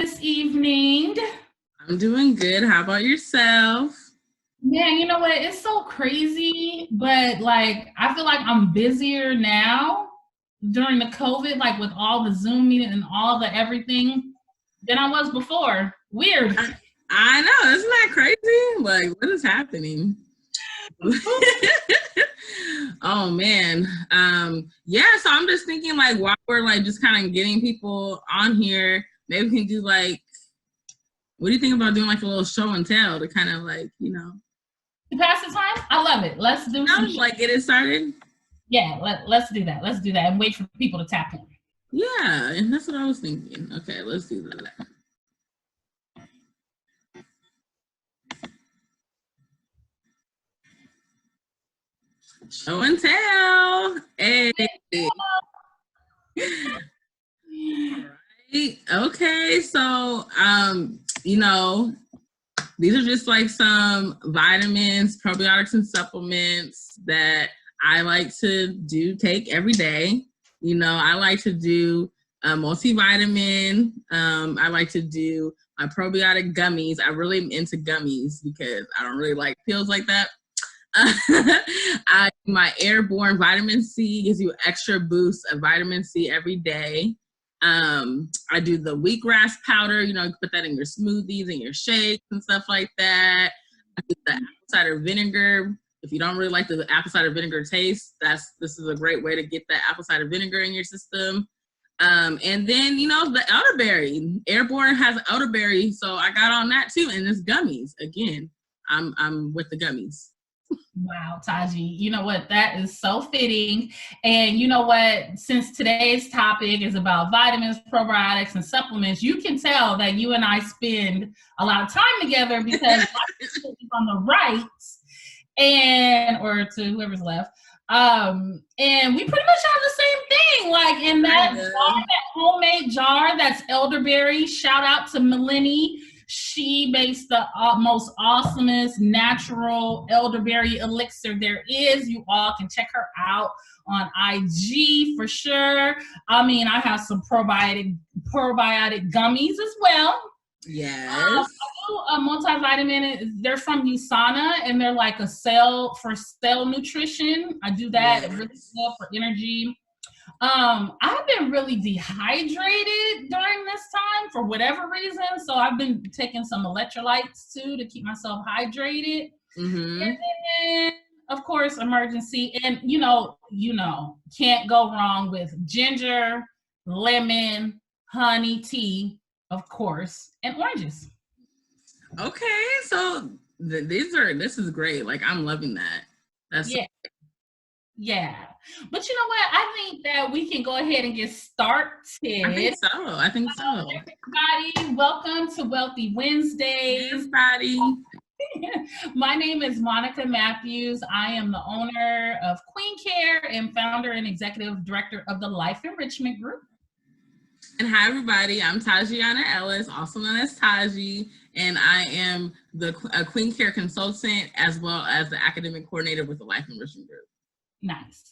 this evening? I'm doing good. How about yourself? Man, you know what? It's so crazy, but like I feel like I'm busier now during the COVID, like with all the Zoom meeting and all the everything than I was before. Weird. I know, isn't that crazy? Like, what is happening? Oh man. Yeah, so I'm just thinking like while we're like just kind of getting people on here, maybe we can do like, what do you think about doing like a little show and tell to kind of like, To pass the time? I love it. Let's do some like get it started? Yeah, let's do that. Let's do that and wait for people to tap in. Yeah, and that's what I was thinking. Okay, let's do that. Show and tell. Hey. Right. Okay, so these are just like some vitamins, probiotics, and supplements that I like to take every day. I like to do a multivitamin. I like to do my probiotic gummies. I really am into gummies because I don't really like pills like that. My airborne vitamin C gives you extra boost of vitamin C every day. I do the wheatgrass powder, you put that in your smoothies and your shakes and stuff like that. I do the apple cider vinegar. If you don't really like the apple cider vinegar taste, this is a great way to get that apple cider vinegar in your system. And then, the elderberry. Airborne has elderberry, so I got on that too. And it's gummies. Again, I'm with the gummies. Wow, Taji, you know what? That is so fitting. And you know what? Since today's topic is about vitamins, probiotics, and supplements, you can tell that you and I spend a lot of time together because on the right or to whoever's left. And we pretty much have the same thing. Like in that jar, that homemade jar that's elderberry. Shout out to Melanie. She makes the most awesomest natural elderberry elixir there is. You all can check her out on IG for sure. I mean, I have some probiotic gummies as well. Yes. I do a multivitamin. They're from USANA, and they're like a cell nutrition. I do that. Yes. Really good for energy. I've been really dehydrated during this time for whatever reason. So I've been taking some electrolytes too to keep myself hydrated. Mm-hmm. And then, of course, emergency. And can't go wrong with ginger, lemon, honey tea, of course, and oranges. Okay, so this is great. Like I'm loving that. That's Yeah. But you know what? I think that we can go ahead and get started. I think so. Everybody, welcome to Wealthy Wednesdays. Everybody. My name is Monica Matthews. I am the owner of QueenCare and founder and executive director of the Life Enrichment Group. And hi, everybody. I'm Tajiana Ellis, also known as Taji, and I am a QueenCare consultant as well as the academic coordinator with the Life Enrichment Group. Nice.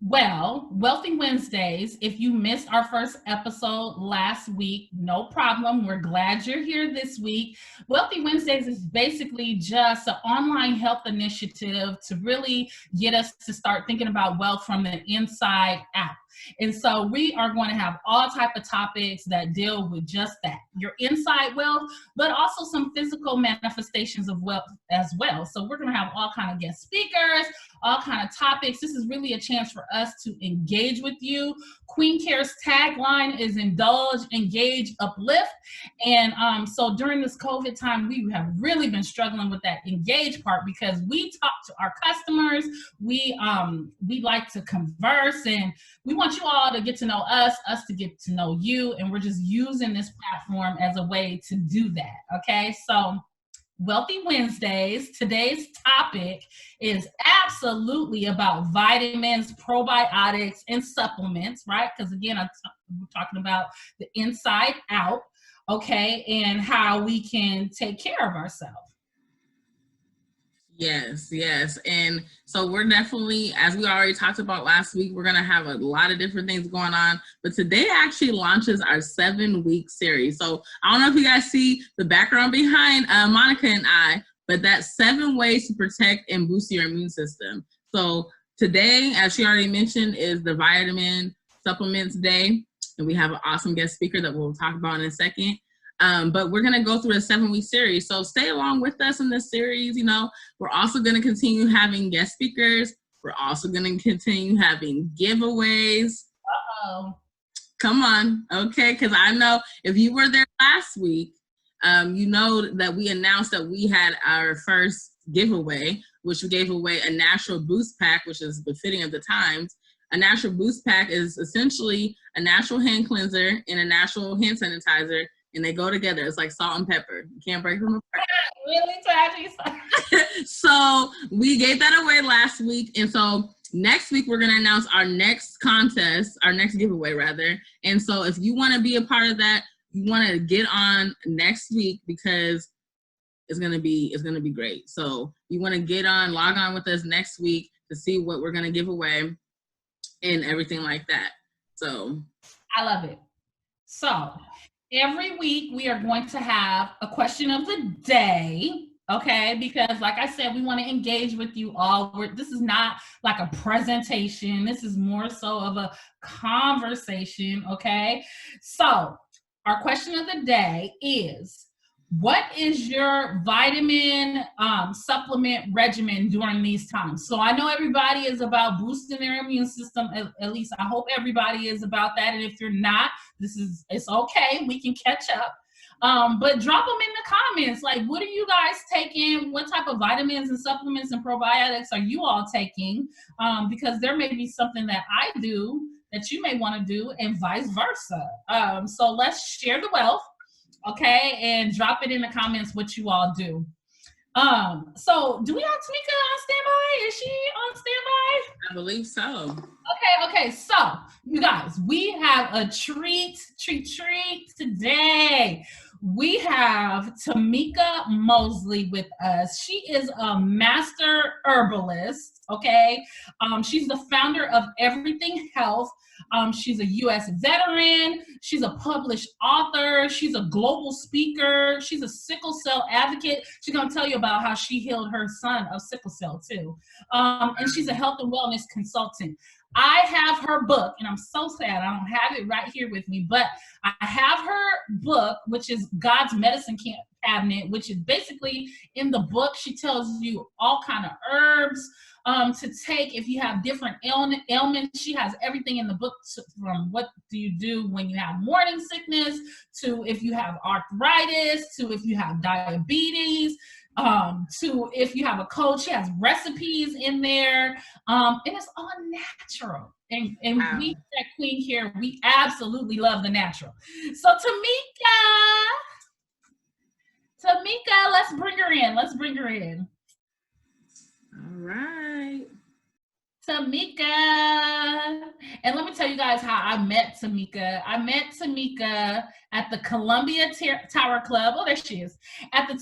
Well, Wealthy Wednesdays, if you missed our first episode last week, no problem. We're glad you're here this week. Wealthy Wednesdays is basically just an online health initiative to really get us to start thinking about wealth from the inside out. And so we are going to have all type of topics that deal with just that, your inside wealth, but also some physical manifestations of wealth as well. So we're going to have all kind of guest speakers, all kind of topics. This is really a chance for us to engage with you. QueenCare's tagline is indulge, engage, uplift. And so during this COVID time, we have really been struggling with that engage part because we talk to our customers. We like to converse, and we want you all to get to know us to get to know you. And we're just using this platform as a way to do that. Okay. So Wealthy Wednesdays, today's topic is absolutely about vitamins, probiotics, and supplements, right? Because again, we're talking about the inside out, okay, and how we can take care of ourselves. Yes, yes. And so we're definitely, as we already talked about last week, we're going to have a lot of different things going on. But today actually launches our 7-week series. So I don't know if you guys see the background behind Monica and I, but that's 7 ways to protect and boost your immune system. So today, as she already mentioned, is the vitamin supplements day. And we have an awesome guest speaker that we'll talk about in a second. But we're going to go through a 7-week series. So stay along with us in this series. You know, we're also going to continue having guest speakers. We're also going to continue having giveaways. Uh-oh. Come on. Okay. Because I know if you were there last week, you know that we announced that we had our first giveaway, which we gave away a natural boost pack, which is befitting of the times. A natural boost pack is essentially a natural hand cleanser and a natural hand sanitizer, and they go together. It's like salt and pepper. You can't break them apart. Really tragic. So we gave that away last week, and so next week we're gonna announce our next contest, our next giveaway rather. And so if you want to be a part of that, you want to get on next week because it's gonna be great. So you want to log on with us next week to see what we're gonna give away and everything like that. So I love it. So every week we are going to have a question of the day, okay? Because like I said, we want to engage with you all. This is not like a presentation. This is more so of a conversation, okay? So our question of the day is, what is your vitamin supplement regimen during these times? So I know everybody is about boosting their immune system. At least I hope everybody is about that. And if you're not, it's okay. We can catch up. But drop them in the comments. Like, what are you guys taking? What type of vitamins and supplements and probiotics are you all taking? Because there may be something that I do that you may want to do and vice versa. So let's share the wealth. Okay, and drop it in the comments what you all do. So do we have Tamika on standby? Is she on standby? I believe so. Okay. So you guys, we have a treat today. We have Tamika Moseley with us. She is a master herbalist. Okay, she's the founder of Everything Health. She's a U.S. veteran. She's a published author. She's a global speaker. She's a sickle cell advocate. She's going to tell you about how she healed her son of sickle cell too. And she's a health and wellness consultant. I have her book, and I'm so sad I don't have it right here with me, but I have her book, which is God's Medicine Cabinet, which is basically in the book, she tells you all kind of herbs to take if you have different ailments. She has everything in the book, from what do you do when you have morning sickness, to if you have arthritis, to if you have diabetes, to if you have a cold. She has recipes in there, and it's all natural. And wow. We at QueenCare, we absolutely love the natural. So Tamika, let's bring her in. All right. Tamika. And let me tell you guys how I met Tamika. I met Tamika at the Columbia Tower Club. Oh, there she is. At the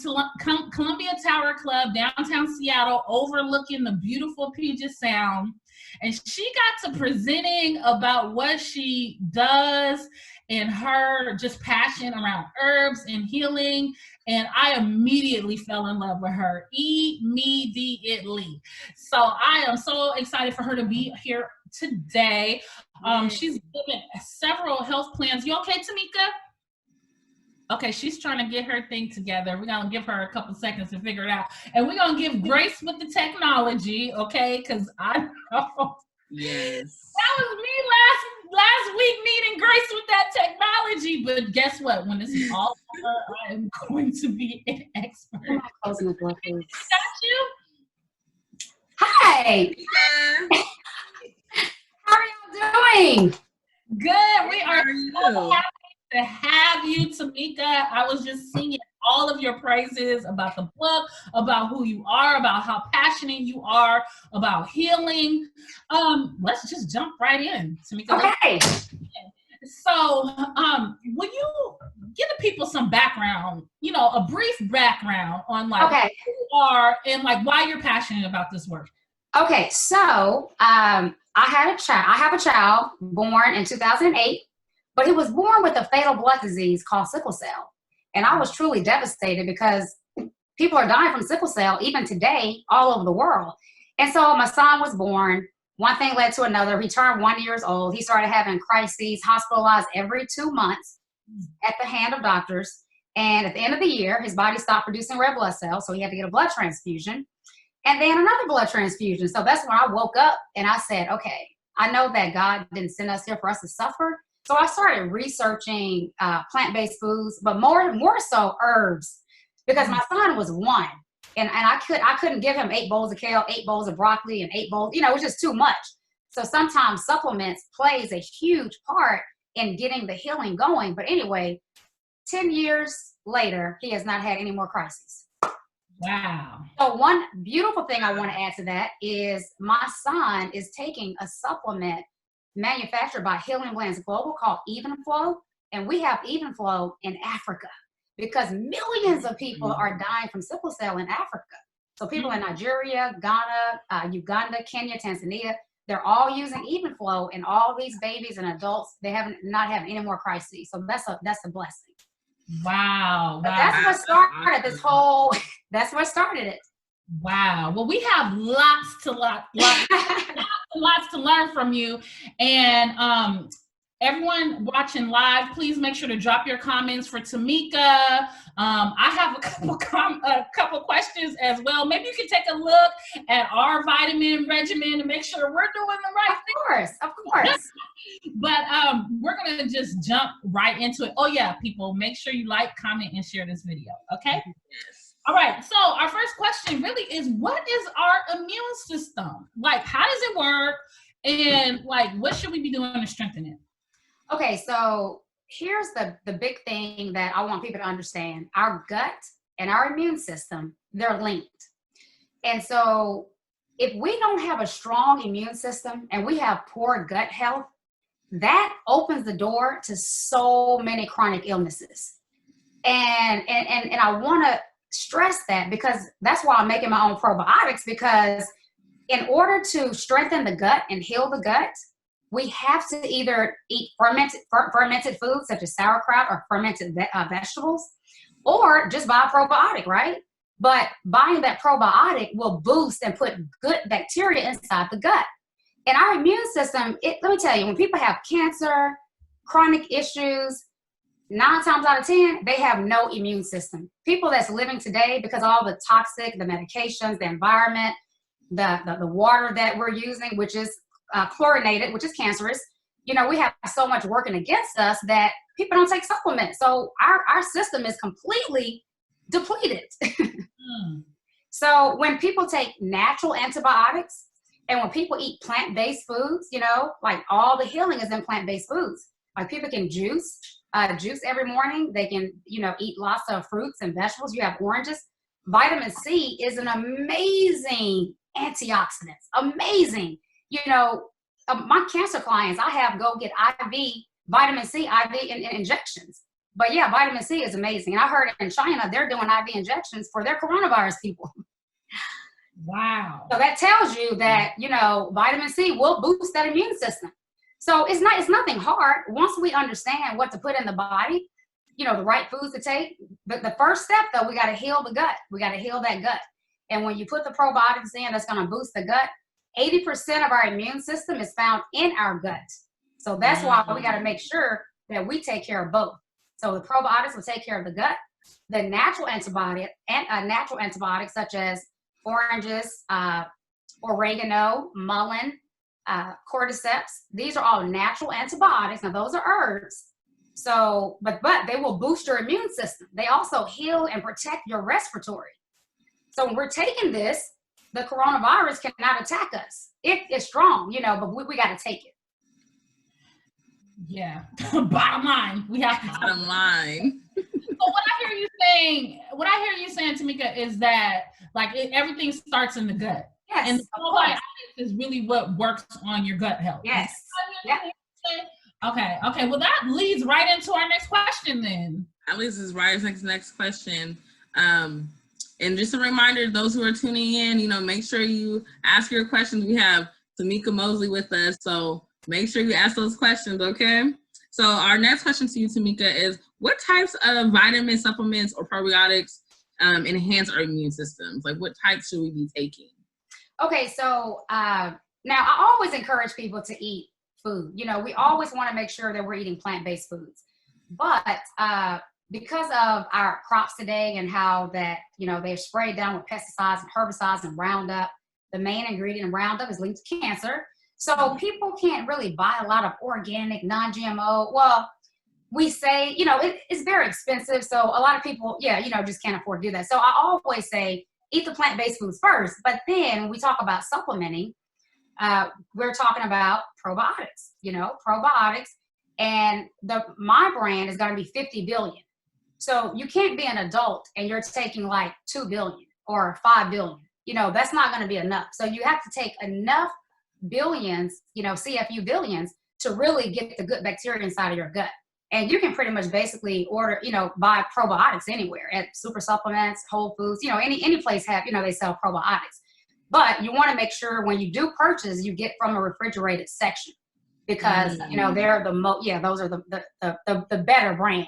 Columbia Tower Club, downtown Seattle, overlooking the beautiful Puget Sound. And she got to presenting about what she does and her just passion around herbs and healing. And I immediately fell in love with her, immediately. So I am so excited for her to be here today. She's given several health plans. You okay, Tamika? Okay, she's trying to get her thing together. We're going to give her a couple seconds to figure it out. And we're going to give grace with the technology, okay? Because I know. Yes. That was me last week needing grace with that technology. But guess what? When this is all over, I am going to be an expert. Closing the door, please. Got you? Hi. How are you doing? Good. We are so happy to have you, Tamika. I was just singing all of your praises about the book, about who you are, about how passionate you are about healing. Let's just jump right in, Tamika. Okay. So, will you give the people some background, a brief background on like who are and like why you're passionate about this work. Okay, so I have a child born in 2008, but he was born with a fatal blood disease called sickle cell. And I was truly devastated because people are dying from sickle cell even today all over the world. And so my son was born. One thing led to another. He turned 1 year old. He started having crises, hospitalized every 2 months at the hand of doctors. And at the end of the year, his body stopped producing red blood cells, so he had to get a blood transfusion. And then another blood transfusion. So that's when I woke up and I said, okay, I know that God didn't send us here for us to suffer. So I started researching plant-based foods, but more so herbs, because my son was 1. And I couldn't give him 8 bowls of kale, 8 bowls of broccoli, and 8 bowls, it was just too much. So sometimes supplements plays a huge part in getting the healing going. But anyway, 10 years later, he has not had any more crises. Wow. So one beautiful thing I want to add to that is my son is taking a supplement manufactured by Healing Blends Global called Even Flow. And we have Even Flow in Africa because millions of people are dying from sickle cell in Africa. So people in Nigeria, Ghana, Uganda, Kenya, Tanzania, they're all using Even Flow, and all these babies and adults, they haven't not having any more crises. So that's a blessing. Wow. But that's what started this whole, that's what started it. Wow. Well, we have lots to learn from you. And everyone watching live, please make sure to drop your comments for Tamika. I have a couple questions as well. Maybe you can take a look at our vitamin regimen and make sure we're doing the right thing. Of course. But we're going to just jump right into it. Oh, yeah, people, make sure you like, comment, and share this video, okay? Yes. All right, so our first question really is, what is our immune system? Like, how does it work? And, like, what should we be doing to strengthen it? Okay, so here's the big thing that I want people to understand. Our gut and our immune system, they're linked. And so if we don't have a strong immune system and we have poor gut health, that opens the door to so many chronic illnesses. And I want to stress that because that's why I'm making my own probiotics, because in order to strengthen the gut and heal the gut, we have to either eat fermented foods such as sauerkraut or fermented vegetables, or just buy a probiotic, right? But buying that probiotic will boost and put good bacteria inside the gut. And our immune system, let me tell you, when people have cancer, chronic issues, 9 times out of 10, they have no immune system. People that's living today, because of all the toxic, the medications, the environment, the water that we're using, which is chlorinated, which is cancerous, we have so much working against us that people don't take supplements. So our system is completely depleted. So when people take natural antibiotics, and when people eat plant-based foods, like all the healing is in plant-based foods. Like people can juice every morning. They can, eat lots of fruits and vegetables. You have oranges. Vitamin C is an amazing antioxidant. Amazing. My cancer clients, I have go get IV, vitamin C, IV injections. But yeah, vitamin C is amazing. And I heard in China, they're doing IV injections for their coronavirus people. Wow. So that tells you that, vitamin C will boost that immune system. So it's nothing hard. Once we understand what to put in the body, the right foods to take. But the first step, though, we got to heal the gut. We got to heal that gut. And when you put the probiotics in, that's going to boost the gut. 80% of our immune system is found in our gut. So that's why we got to make sure that we take care of both. So the probiotics will take care of the gut. The natural antibiotics such as oranges, oregano, mullein, cordyceps. These are all natural antibiotics. Now those are herbs. So, but they will boost your immune system. They also heal and protect your respiratory. So when we're taking this, the coronavirus cannot attack us. It's strong, but we got to take it. Yeah. Bottom line, we have to. Bottom line. So what I hear you saying, Tamika, is that everything starts in the gut. Yes. And the probiotics is really what works on your gut health. Yes. Yep. Okay. Well, that leads right into our next question then. At least is right. Next question. And just a reminder, those who are tuning in, you know, make sure you ask your questions. We have Tamika Moseley with us, so make sure you ask those questions, okay? So our next question to you, Tamika, is what types of vitamin supplements or probiotics enhance our immune systems? Like, what types should we be taking? Okay, so now I always encourage people to eat food. You know, we always want to make sure that we're eating plant-based foods. But because of our crops today and how that, you know, they're sprayed down with pesticides and herbicides and Roundup, the main ingredient in Roundup is linked to cancer. So people can't really buy a lot of organic, non-GMO. Well, we say, you know, it's very expensive. So a lot of people, just can't afford to do that. So I always say, eat the plant-based foods first. But then when we talk about supplementing, we're talking about probiotics, and my brand is going to be 50 billion. So you can't be an adult and you're taking like 2 billion or 5 billion. You know, that's not going to be enough. So you have to take enough billions, CFU billions, to really get the good bacteria inside of your gut. And you can pretty much basically order, buy probiotics anywhere at Super Supplements, Whole Foods, any place they sell probiotics. But you want to make sure when you do purchase, you get from a refrigerated section because, they're those are the better brand.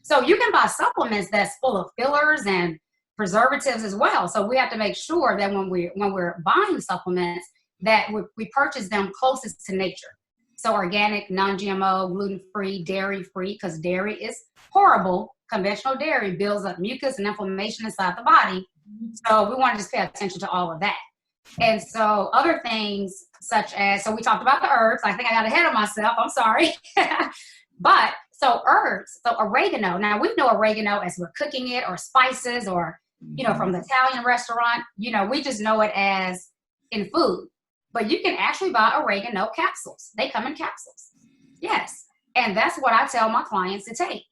So you can buy supplements that's full of fillers and preservatives as well. So we have to make sure that when we're buying supplements that we purchase them closest to nature. So organic, non-GMO, gluten-free, dairy-free, because dairy is horrible. Conventional dairy builds up mucus and inflammation inside the body. So we want to just pay attention to all of that. And so other things such as, so we talked about the herbs. I think I got ahead of myself. I'm sorry. But so herbs, so oregano. Now we know oregano as we're cooking it or spices or, from the Italian restaurant, we just know it as in food. But you can actually buy oregano capsules. They come in capsules. Yes. And that's what I tell my clients to take.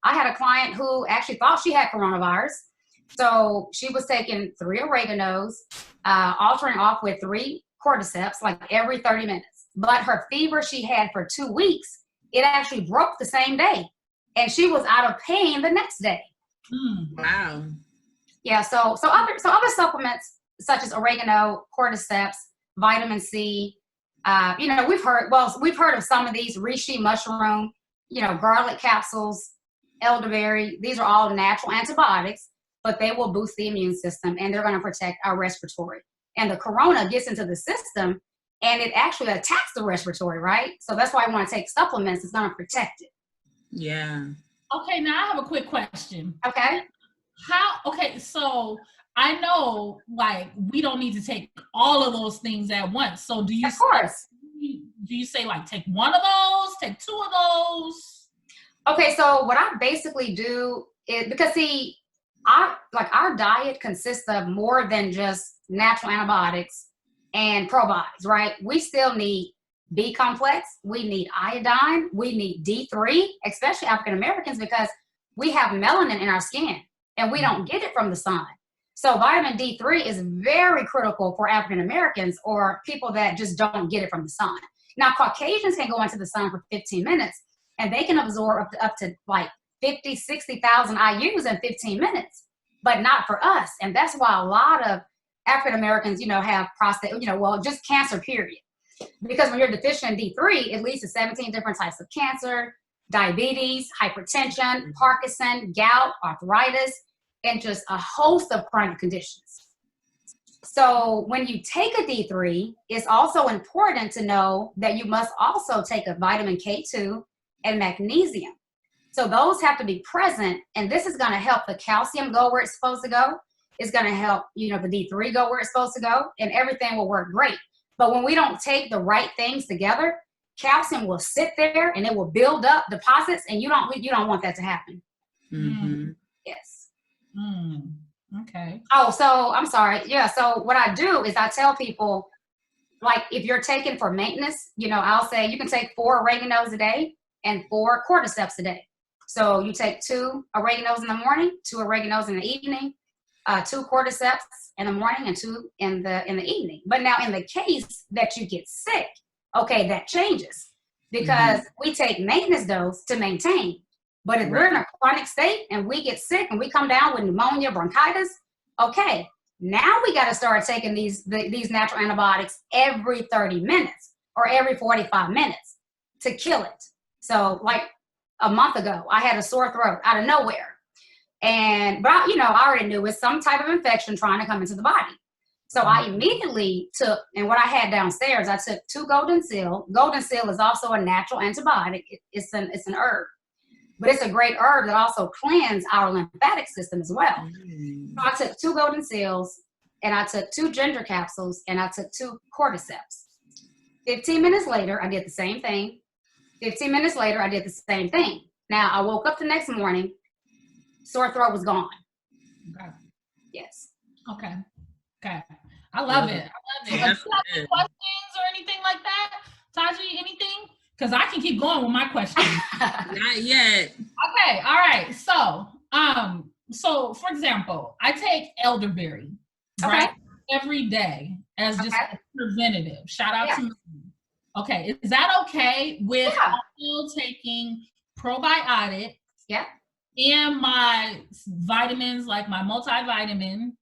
I had a client who actually thought she had coronavirus. So she was taking 3 oreganos, altering off with 3 cordyceps, like every 30 minutes. But her fever she had for 2 weeks, it actually broke the same day. And she was out of pain the next day. Wow. Yeah. So other supplements such as oregano, cordyceps, vitamin C, we've heard of some of these, reishi mushroom, garlic capsules, elderberry. These are all natural antibiotics, but they will boost the immune system and they're going to protect our respiratory. And the corona gets into the system and it actually attacks the respiratory, right? So that's why I want to take supplements. It's going to protect it. Yeah. Okay, now I have a quick question. Okay. So I know, like, we don't need to take all of those things at once. So do you? Of course. Do you say like take one of those, take 2 of those? Okay, so what I basically do is, because our diet consists of more than just natural antibiotics and probiotics, right? We still need B complex, we need iodine, we need D3, especially African Americans, because we have melanin in our skin and we don't get it from the sun. So vitamin D3 is very critical for African Americans or people that just don't get it from the sun. Now, Caucasians can go into the sun for 15 minutes and they can absorb up to like 50, 60,000 IUs in 15 minutes, but not for us. And that's why a lot of African Americans, have prostate, just cancer, period. Because when you're deficient in D3, it leads to 17 different types of cancer, diabetes, hypertension, Parkinson, gout, arthritis, and just a host of chronic conditions. So when you take a D3, it's also important to know that you must also take a vitamin K2 and magnesium. So those have to be present, and this is going to help the calcium go where it's supposed to go. It's going to help, the D3 go where it's supposed to go, and everything will work great. But when we don't take the right things together, calcium will sit there and it will build up deposits, and you don't want that to happen. Mm-hmm. Yes. Okay. Oh, so I'm sorry. Yeah. So what I do is I tell people, like, if you're taking for maintenance, I'll say you can take 4 oreganos a day and 4 cordyceps a day. So you take 2 oreganos in the morning, 2 oreganos in the evening, 2 cordyceps in the morning and 2 in the evening. But now in the case that you get sick, okay, that changes because we take maintenance dose to maintain. But if we're in a chronic state and we get sick and we come down with pneumonia, bronchitis, Okay, now we got to start taking these natural antibiotics every 30 minutes or every 45 minutes to kill it. So like a month ago, I had a sore throat out of nowhere. But I already knew it's some type of infection trying to come into the body. So I immediately took, and what I had downstairs, I took 2 golden seal. Golden seal is also a natural antibiotic. It's an herb, but it's a great herb that also cleanses our lymphatic system as well. So I took 2 golden seals, and I took 2 ginger capsules, and I took 2 cordyceps. 15 minutes later, I did the same thing. 15 minutes later, I did the same thing. Now, I woke up the next morning, sore throat was gone. Okay. Yes. Okay. I love it. Do you have any questions or anything like that? Taji, anything? Because I can keep going with my questions. Not yet. Okay. All right. So for example, I take elderberry, right, every day as just a preventative. Shout out to me. Okay. Is that okay with also taking probiotics? Yeah. And my vitamins, like my multivitamin.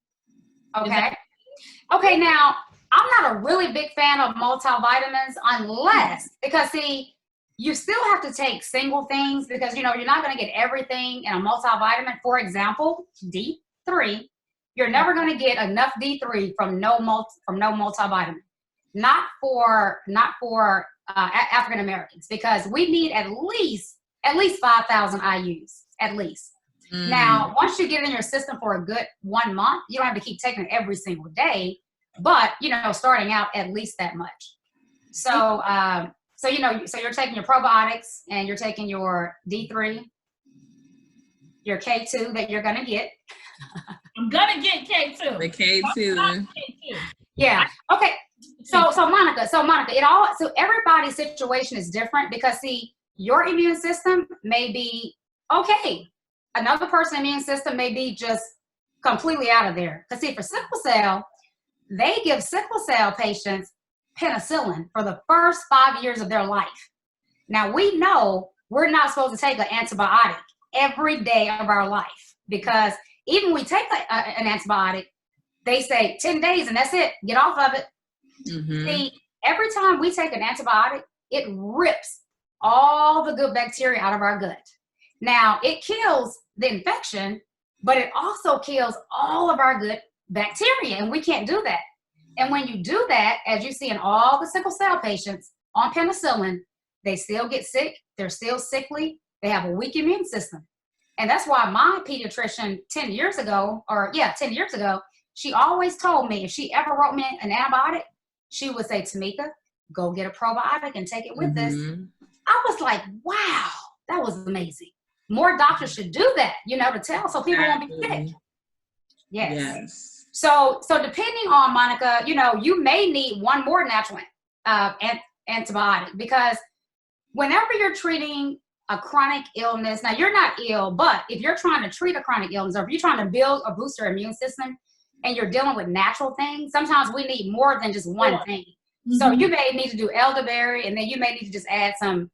Okay, now, I'm not a really big fan of multivitamins unless, because see, you still have to take single things because, you're not going to get everything in a multivitamin. For example, D3, you're never going to get enough D3 from no multivitamin. Not for African Americans, because we need at least 5,000 IUs, at least. Now, once you get it in your system for a good 1 month, you don't have to keep taking it every single day, but, starting out at least that much. So you're taking your probiotics and you're taking your D3, your K2 that you're going to get. I'm going to get K2. The K2. Yeah. Okay. So Monica, so everybody's situation is different because see, your immune system may be okay. Another person's immune system may be just completely out of there. Because see, for sickle cell, they give sickle cell patients penicillin for the first 5 years of their life. Now, we know we're not supposed to take an antibiotic every day of our life because even when we take an antibiotic, they say 10 days and that's it. Get off of it. See, every time we take an antibiotic, it rips all the good bacteria out of our gut. Now, it kills the infection, but it also kills all of our good bacteria, and we can't do that. And when you do that, as you see in all the sickle cell patients on penicillin, they still get sick, they're still sickly, they have a weak immune system. And that's why my pediatrician 10 years ago, she always told me if she ever wrote me an antibiotic, she would say, Tamika, go get a probiotic and take it with this. I was like, wow, that was amazing. More doctors should do that, to tell so people won't be sick. Yes. So depending on, Monica, you may need one more natural antibiotic because whenever you're treating a chronic illness, now you're not ill, but if you're trying to treat a chronic illness or if you're trying to build or boost your immune system and you're dealing with natural things, sometimes we need more than just one thing. So you may need to do elderberry and then you may need to just add some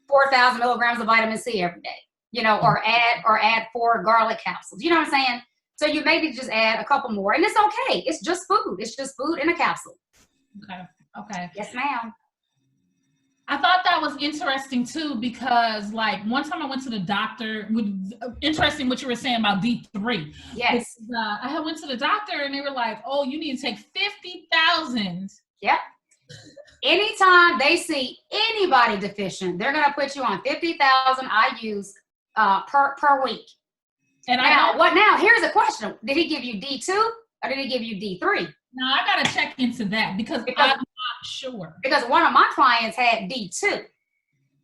4,000 milligrams of vitamin C every day, or add 4 garlic capsules. You know what I'm saying? So you maybe just add a couple more, and it's okay. It's just food. It's just food in a capsule. Okay. Yes, ma'am. I thought that was interesting too because, like, one time I went to the doctor. Interesting what you were saying about D3. Yes. I went to the doctor and they were like, "Oh, you need to take 50,000." Yep. Anytime they see anybody deficient, they're gonna put you on 50,000 IUs per week. And now? Here's a question: did he give you D2 or did he give you D3? Now I gotta check into that because I'm not sure. Because one of my clients had D2.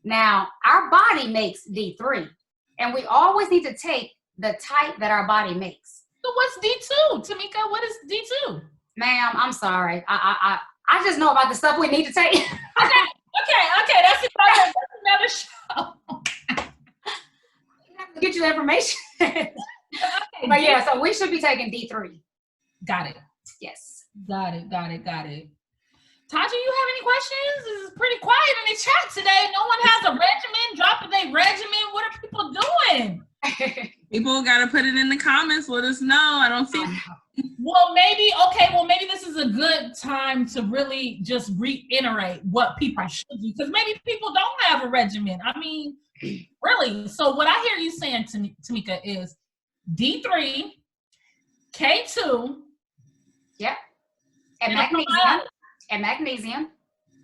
Now our body makes D3, and we always need to take the type that our body makes. So what's D2, Tamika? What is D2? Ma'am, I'm sorry. I just know about the stuff we need to take. Okay. That's another show. Get you the information. But yeah, so we should be taking D3. Got it. Yes. Got it. Taja, you have any questions? This is pretty quiet in the chat today. No one has a regimen, dropping their regimen. What are people doing? People got to put it in the comments. Let us know. I don't see. Well, maybe this is a good time to really just reiterate what people should do, because maybe people don't have a regimen. I mean, really. So what I hear you saying, Tamika, is D3, K2. Yep. And magnesium.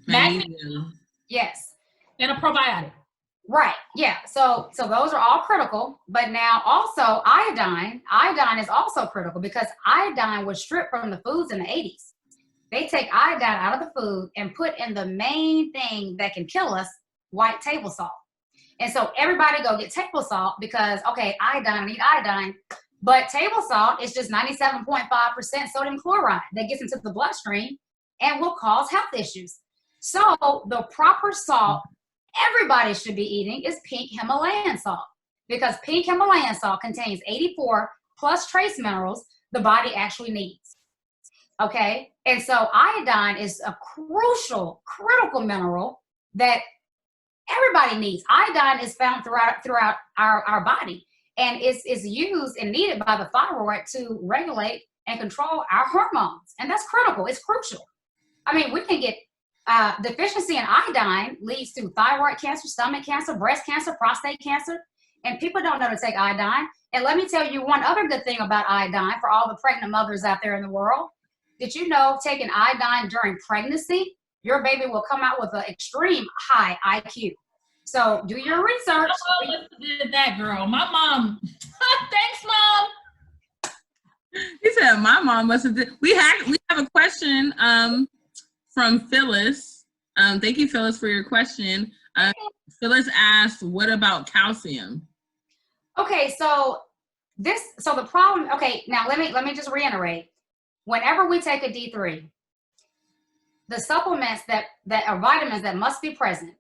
Magnesium. Yes. And a probiotic. Right. Yeah. So those are all critical. But now also iodine is also critical, because iodine was stripped from the foods in the 80s. They take iodine out of the food and put in the main thing that can kill us, white table salt. And so everybody go get table salt because, okay, iodine, I need iodine. But table salt is just 97.5% sodium chloride that gets into the bloodstream and will cause health issues. So the proper salt everybody should be eating is pink Himalayan salt, because pink Himalayan salt contains 84 plus trace minerals the body actually needs. Okay, and so iodine is a critical mineral that everybody needs. Iodine is found throughout our body, and it's used and needed by the thyroid to regulate and control our hormones, and that's critical. It's crucial. I mean, we can get deficiency in iodine leads to thyroid cancer, stomach cancer, breast cancer, prostate cancer, and people don't know to take iodine. And let me tell you one other good thing about iodine for all the pregnant mothers out there in the world. Did you know taking iodine during pregnancy, your baby will come out with an extreme high IQ? So do your research. My mom did that, girl. My mom. Thanks, Mom. He said my mom must have did. We have a question from Phyllis. Thank you, Phyllis, for your question. Phyllis asked, what about calcium? Okay, so the problem, okay, now let me just reiterate. Whenever we take a D3, the supplements that are vitamins that must be present,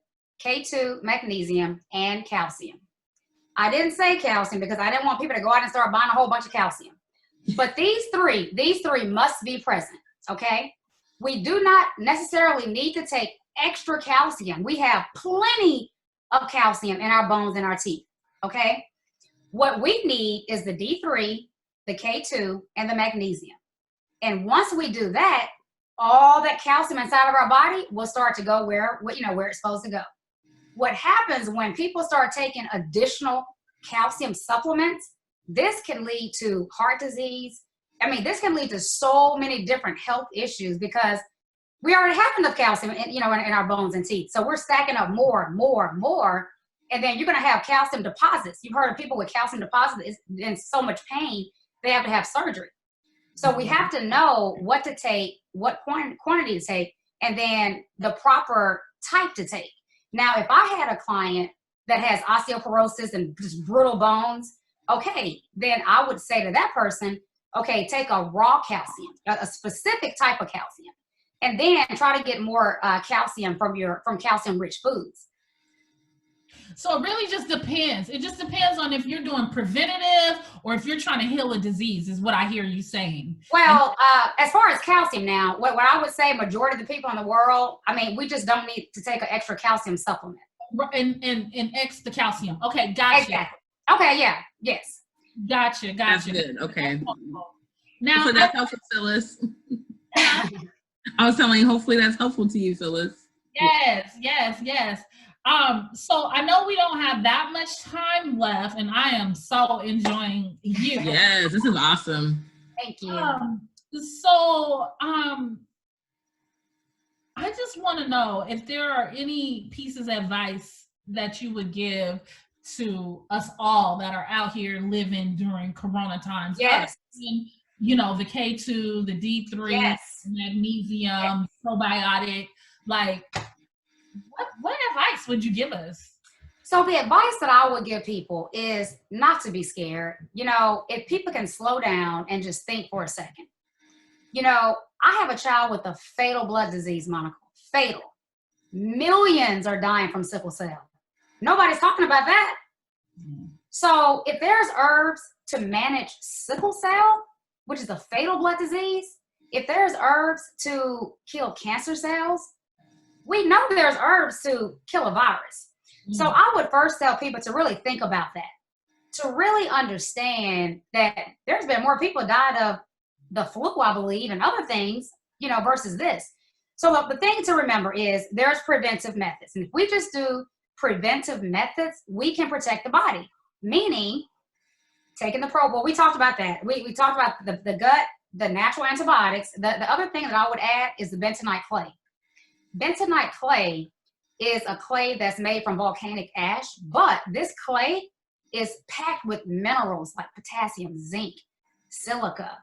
K2, magnesium, and calcium. I didn't say calcium because I didn't want people to go out and start buying a whole bunch of calcium. But these three must be present, okay? We do not necessarily need to take extra calcium. We have plenty of calcium in our bones and our teeth, okay? What we need is the D3, the K2, and the magnesium. And once we do that, all that calcium inside of our body will start to go where it's supposed to go. What happens when people start taking additional calcium supplements, this can lead to heart disease. I mean, this can lead to so many different health issues because we already have enough calcium in our bones and teeth. So we're stacking up more, and then you're going to have calcium deposits. You've heard of people with calcium deposits in so much pain, they have to have surgery. So we have to know what to take, what quantity to take, and then the proper type to take. Now, if I had a client that has osteoporosis and just brittle bones, okay, then I would say to that person, okay, take a raw calcium, a specific type of calcium, and then try to get more calcium from calcium-rich foods. So it really just depends. It just depends on if you're doing preventative or if you're trying to heal a disease, is what I hear you saying. Well, as far as calcium now, what I would say majority of the people in the world, I mean, we just don't need to take an extra calcium supplement. And extra calcium. Okay, gotcha. Exactly. Okay, yeah, yes. Gotcha. That's good, okay. Now, so that's helpful, Phyllis. I was telling you, hopefully that's helpful to you, Phyllis. Yes. So I know we don't have that much time left, and I am so enjoying you. Yes, this is awesome. Thank you. I just want to know if there are any pieces of advice that you would give to us all that are out here living during Corona times. Yes. The K2, the D3, yes. magnesium, probiotic, like what advice would you give us? So the advice that I would give people is not to be scared. If people can slow down and just think for a second. I have a child with a fatal blood disease, Monica. Fatal. Millions are dying from sickle cell. Nobody's talking about that. Mm-hmm. So if there's herbs to manage sickle cell, which is a fatal blood disease, if there's herbs to kill cancer cells, we know there's herbs to kill a virus. So I would first tell people to really think about that, to really understand that there's been more people died of the flu, I believe, and other things, you know, versus this. So the thing to remember is there's preventive methods. And if we just do preventive methods, we can protect the body, meaning taking the well, we talked about that. We talked about the gut, the natural antibiotics. The other thing that I would add is the bentonite clay. Bentonite clay is a clay that's made from volcanic ash, but this clay is packed with minerals like potassium, zinc, silica.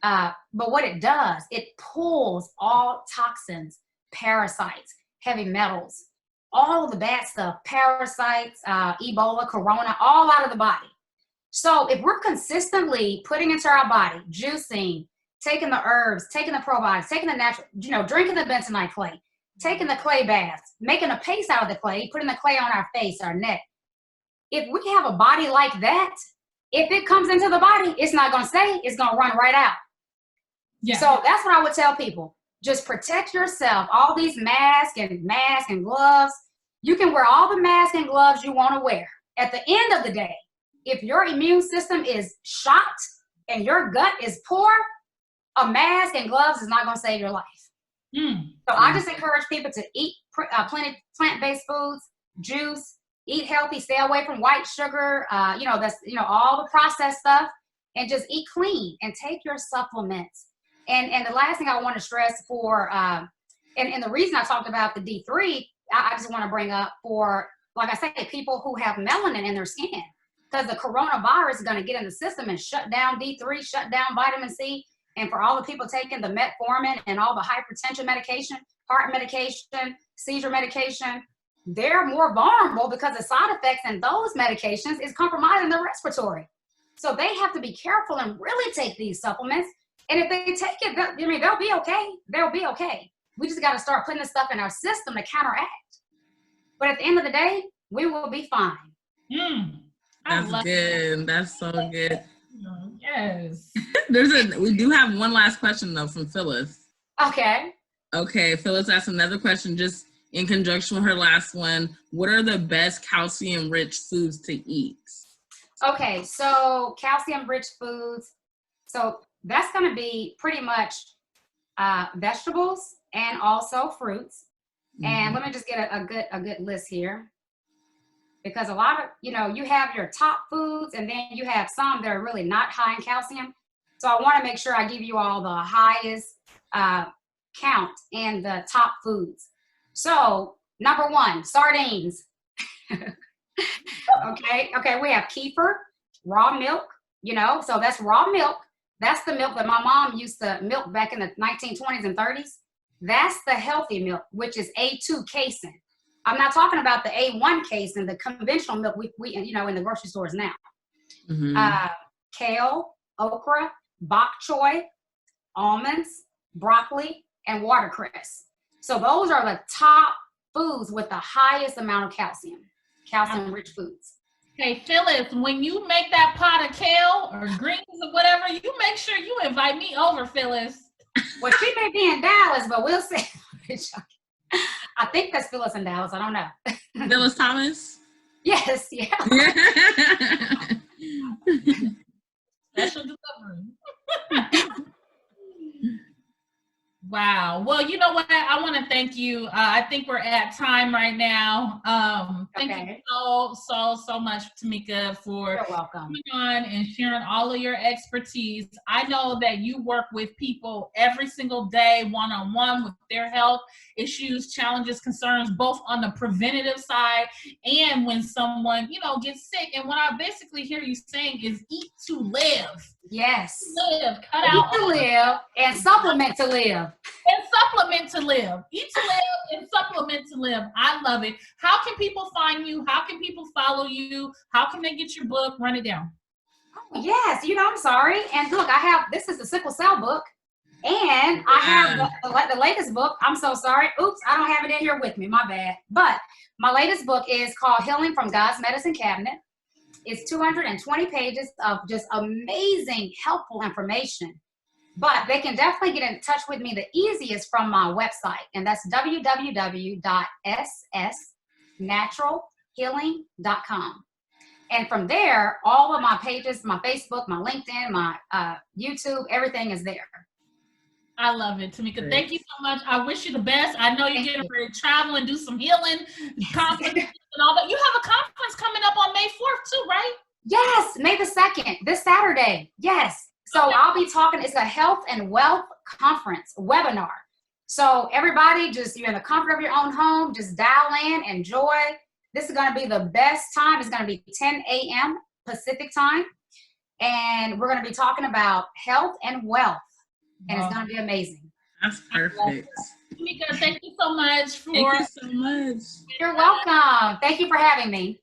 But what it does, it pulls all toxins, parasites, heavy metals, all of the bad stuff, parasites, Ebola, corona, all out of the body. So if we're consistently putting into our body, juicing, taking the herbs, taking the probiotics, taking the natural, you know, drinking the bentonite clay, taking the clay baths, making a paste out of the clay, putting the clay on our face, our neck. If we have a body like that, if it comes into the body, it's not going to stay, it's going to run right out. Yeah. So that's what I would tell people. Just protect yourself. All these masks and gloves, you can wear all the masks and gloves you want to wear. At the end of the day, if your immune system is shot and your gut is poor, a mask and gloves is not going to save your life. So I just encourage people to eat plenty plant-based foods, juice, eat healthy, stay away from white sugar, you know, that's, you know, all the processed stuff, and just eat clean and take your supplements. And the last thing I want to stress for, and the reason I talked about the D3, I just want to bring up for, like I say, people who have melanin in their skin, because the coronavirus is going to get in the system and shut down D3, shut down vitamin C. And for all the people taking the metformin and all the hypertension medication, heart medication, seizure medication, they're more vulnerable because the side effects in those medications is compromising their respiratory. So they have to be careful and really take these supplements. And if they take it, they'll be okay. They'll be okay. We just got to start putting this stuff in our system to counteract. But at the end of the day, we will be fine. That's good. That's so good. Yes. We do have one last question though from Phyllis. Okay. Phyllis asked another question just in conjunction with her last one. What are the best calcium-rich foods to eat? Okay, so calcium-rich foods. So that's going to be pretty much vegetables and also fruits. And let me just get a good list here. Because a lot of, you know, you have your top foods and then you have some that are really not high in calcium. So I want to make sure I give you all the highest count in the top foods. So number one, sardines. Okay, we have kefir, raw milk, you know, so that's raw milk. That's the milk that my mom used to milk back in the 1920s and 30s. That's the healthy milk, which is A2 casein. I'm not talking about the A1 casein, the conventional milk we you know, in the grocery stores now. Kale, okra, bok choy, almonds, broccoli, and watercress. So those are the top foods with the highest amount of calcium-rich foods. Hey, Phyllis, when you make that pot of kale or greens or whatever, you make sure you invite me over, Phyllis. Well, she may be in Dallas, but we'll see. I think that's Phyllis in Dallas. I don't know. Phyllis Thomas? Yes, yeah. Special delivery. Wow. Well, you know what? I want to thank you. I think we're at time right now. Thank you so much, Tamika, for coming on and sharing all of your expertise. I know that you work with people every single day, one-on-one, with their health issues, challenges, concerns, both on the preventative side and when someone, you know, gets sick. And what I basically hear you saying is eat to live. Yes. Live. Cut out. Eat to live and supplement to live. And supplement to live. Eat to live and supplement to live. I love it. How can people find you? How can people follow you? How can they get your book? Run it down. Oh, yes. You know, I'm sorry. And look, this is the sickle cell book. And I have the latest book. I'm so sorry. Oops, I don't have it in here with me. My bad. But my latest book is called Healing from God's Medicine Cabinet. It's 220 pages of just amazing, helpful information But they can definitely get in touch with me the easiest from my website, and that's www.ssnaturalhealing.com. And from there, all of my pages, my Facebook, my LinkedIn, my YouTube, everything is there. I love it, Tamika. Thank you so much. I wish you the best. I know you're getting ready to travel and do some healing conferences and all that. You have a conference coming up on May 4th too, right? Yes, May the 2nd, this Saturday. Yes. So okay. I'll be talking, it's a health and wealth conference webinar. So everybody just, you're in the comfort of your own home, just dial in, enjoy. This is going to be the best time. It's going to be 10 a.m. Pacific time. And we're going to be talking about health and wealth. And it's going to be amazing. That's perfect. Tamika, thank you so much for. Thank you so much. You're welcome. Thank you for having me.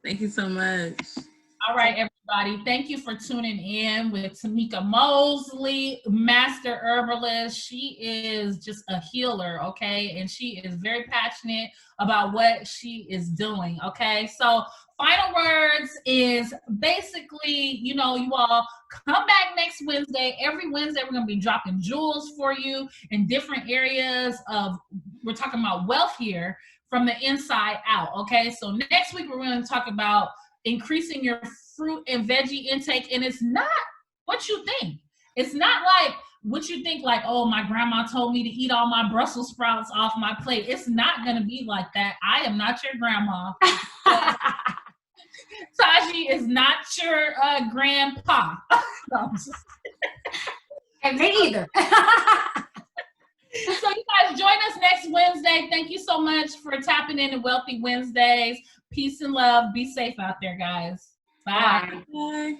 Thank you so much. All right, everybody. Thank you for tuning in with Tamika Moseley, master herbalist. She is just a healer, okay? And she is very passionate about what she is doing, okay? So final words is basically, you know, you all come back next Wednesday. Every Wednesday, we're going to be dropping jewels for you in different areas of, we're talking about wealth here from the inside out, okay? So next week, we're going to talk about increasing your fruit and veggie intake. And it's not what you think. It's not like what you think, like, oh, my grandma told me to eat all my Brussels sprouts off my plate. It's not going to be like that. I am not your grandma. Taji is not your grandpa. No, and me either. So you guys join us next Wednesday. Thank you so much for tapping into Wealthy Wednesdays. Peace and love. Be safe out there, guys. Bye. Bye.